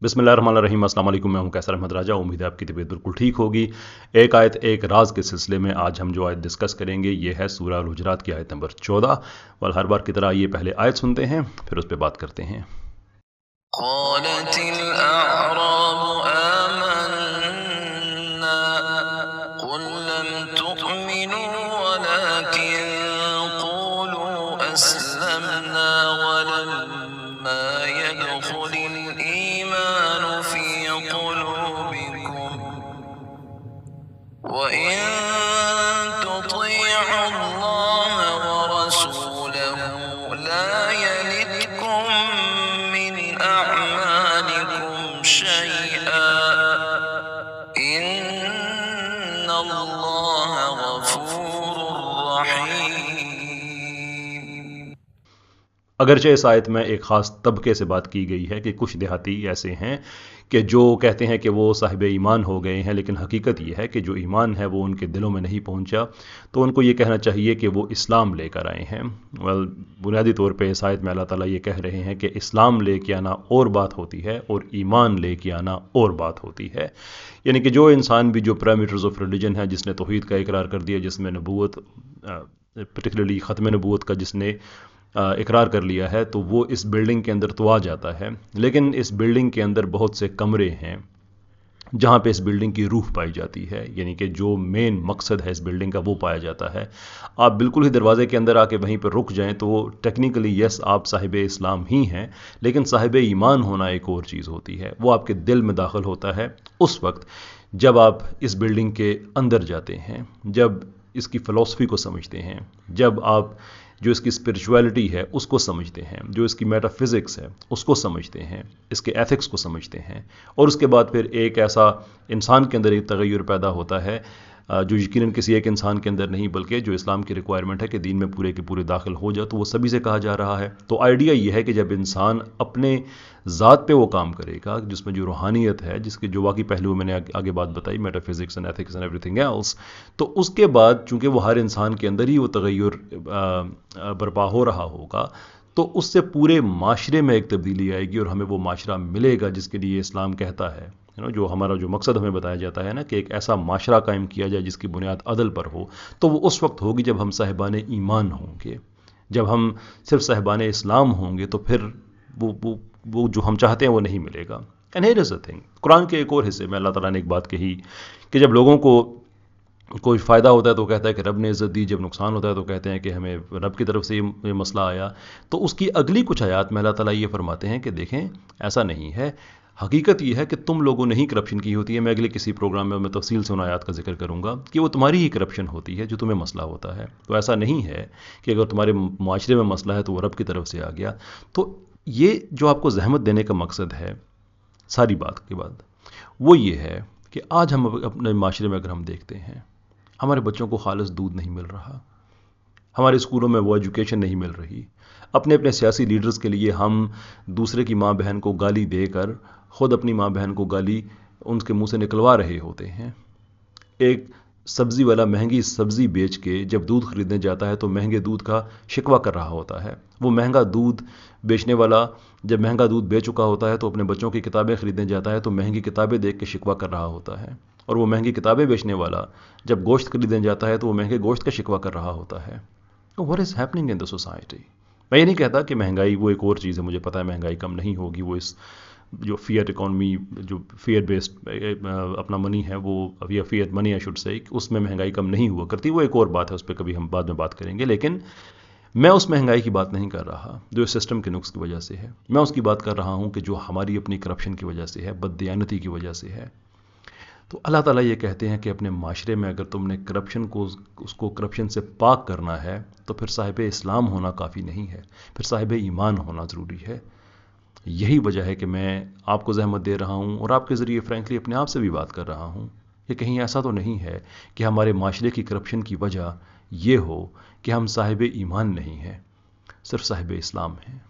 बिस्मिल्लाहिर्रहमानिर्रहीम। अस्सलाम वालेकुम। मैं हूं कैसर अहमद राजा। उम्मीद है आपकी तबीयत बिल्कुल ठीक होगी। एक आयत एक राज के सिलसिले में आज हम जो आयत डिस्कस करेंगे ये है सूरह अल-हुजरात की आयत नंबर 14। वल हर बार की तरह ये पहले आयत सुनते हैं फिर उस पर बात करते हैं। قالت الأعراب آمنا قل لم تؤمنوا ولكن قولوا أسلمنا ولما يدخل الإيمان في قلوبكم وإن تطيعوا الله ورسوله لا يلتكم من أعمالكم شيئا إن الله غفور رحيم۔ अगरचे इस आयत में एक ख़ास तबके से बात की गई है कि कुछ देहाती ऐसे हैं कि जो कहते हैं कि वो साहिब ईमान हो गए हैं, लेकिन हकीकत ये है कि जो ईमान है वो उनके दिलों में नहीं पहुंचा। तो उनको ये कहना चाहिए कि वो इस्लाम लेकर आए हैं। बुनियादी तौर पे इस आयत में अल्लाह ताला ये कह रहे हैं कि इस्लाम लेके आना और बात होती है और ईमान लेके आना और बात होती है। यानी कि जो इंसान भी जो पैरामीटर्स ऑफ रिलीजन है, जिसने तौहीद का इकरार कर दिया, जिसमें नबूवत पर्टिकुलरली ख़त्म नबूवत का जिसने इकरार कर लिया है, तो वो इस बिल्डिंग के अंदर तो आ जाता है। लेकिन इस बिल्डिंग के अंदर बहुत से कमरे हैं जहाँ पे इस बिल्डिंग की रूह पाई जाती है, यानी कि जो मेन मकसद है इस बिल्डिंग का वो पाया जाता है। आप बिल्कुल ही दरवाजे के अंदर आके वहीं पर रुक जाएं तो टेक्निकली यस आप साहिब इस्लाम ही हैं, लेकिन साहिब ईमान होना एक और चीज़ होती है। वो आपके दिल में दाखिल होता है उस वक्त जब आप इस बिल्डिंग के अंदर जाते हैं, जब इसकी फ़िलॉसफी को समझते हैं, जब आप जो इसकी स्पिरिचुअलिटी है उसको समझते हैं, जो इसकी मेटाफिज़िक्स है उसको समझते हैं, इसके एथिक्स को समझते हैं, और उसके बाद फिर एक ऐसा इंसान के अंदर एक तगय्युर पैदा होता है जो यकीनन किसी एक इंसान के अंदर नहीं बल्कि जो इस्लाम की रिक्वायरमेंट है कि दीन में पूरे के पूरे दाखिल हो जाए, तो वो सभी से कहा जा रहा है। तो आइडिया ये है कि जब इंसान अपने ज़ात पे वो काम करेगा जिसमें जो रूहानियत है, जिसके जो बाकी पहलू मैंने आगे बात बताई, metaphysics and ethics and everything else, तो उसके बाद चूँकि वो हर इंसान के अंदर ही वो तगय्युर बर्पा हो रहा होगा, तो उससे पूरे माशरे में एक तब्दीली आएगी और हमें वो माशरा मिलेगा जिसके लिए इस्लाम कहता है, जो हमारा जो मकसद हमें बताया जाता है ना, कि एक ऐसा माशरा कायम किया जाए जिसकी बुनियाद अदल पर हो। तो वो उस वक्त होगी जब हम साहिबान ईमान होंगे, जब हम सिर्फ साहिबान इस्लाम होंगे, तो फिर वो जो हम चाहते हैं वो नहीं मिलेगा। And here is a thing, Quran के एक और हिस्से में अल्लाह ताला ने एक बात कही कि जब लोगों को कोई फ़ायदा होता है तो कहता है कि रब ने इज़्ज़त दी, जब नुकसान होता है तो कहते हैं कि हमें रब की तरफ से ये मसला आया। तो उसकी अगली कुछ आयत में अल्लाह ताला ये फरमाते हैं कि देखें ऐसा नहीं है, हकीकत ये है कि तुम लोगों ने ही करप्शन की होती है। मैं अगले किसी प्रोग्राम में मैं तफसील से उन आयत का जिक्र करूँगा कि वो तुम्हारी ही करप्शन होती है जो तुम्हें मसला होता है। तो ऐसा नहीं है कि अगर तुम्हारे माशरे में मसला है तो वो रब की तरफ से आ गया। तो ये जो आपको जहमत देने का मकसद है सारी बात के बाद, वो ये है कि आज हम अपने माशरे में अगर हम देखते हैं, हमारे बच्चों को खालिस दूध नहीं मिल रहा, हमारे स्कूलों में वो एजुकेशन नहीं मिल रही, अपने अपने सियासी लीडर्स के लिए हम दूसरे की माँ बहन को गाली देकर ख़ुद अपनी माँ बहन को गाली उनके मुंह से निकलवा रहे होते हैं। एक सब्ज़ी वाला महंगी सब्ज़ी बेच के जब दूध ख़रीदने जाता है तो महंगे दूध का शिकवा कर रहा होता है। वो महंगा दूध बेचने वाला जब महंगा दूध बेच चुका होता है तो अपने बच्चों की किताबें ख़रीदने जाता है तो महंगी किताबें देख के शिकवा कर रहा होता है। और वो महंगी किताबें बेचने वाला जब गोश्त खरीदने जाता है तो वो महंगे गोश्त का शिकवा कर रहा होता है। What is happening in the society? मैं ये नहीं कहता कि महंगाई वो एक और चीज़ है, मुझे पता है महंगाई कम नहीं होगी, वो इस जो फिएट इकॉनमी, जो फिएट बेस्ड अपना मनी है, वो या fiat money I should say, उसमें महंगाई कम नहीं हुआ करती, वो एक और बात है, उस पर कभी हम बाद में बात करेंगे। लेकिन मैं उस महंगाई की बात नहीं कर रहा जो इस सिस्टम के नुक्स की वजह से है। मैं उसकी बात कर रहा हूँ कि जो हमारी अपनी करप्शन की वजह से है, बददियानती की वजह से है। तो अल्लाह ताला ये कहते हैं कि अपने माशरे में अगर तुमने करप्शन को उसको करप्शन से पाक करना है तो फिर साहिब इस्लाम होना काफ़ी नहीं है, फिर साहिब ईमान होना ज़रूरी है। यही वजह है कि मैं आपको ज़हमत दे रहा हूँ और आपके ज़रिए फ्रैंकली अपने आप से भी बात कर रहा हूँ। ये कहीं ऐसा तो नहीं है कि हमारे माशरे की करप्शन की वजह ये हो कि हम साहिब ईमान नहीं हैं, सिर्फ साहिब इस्लाम हैं।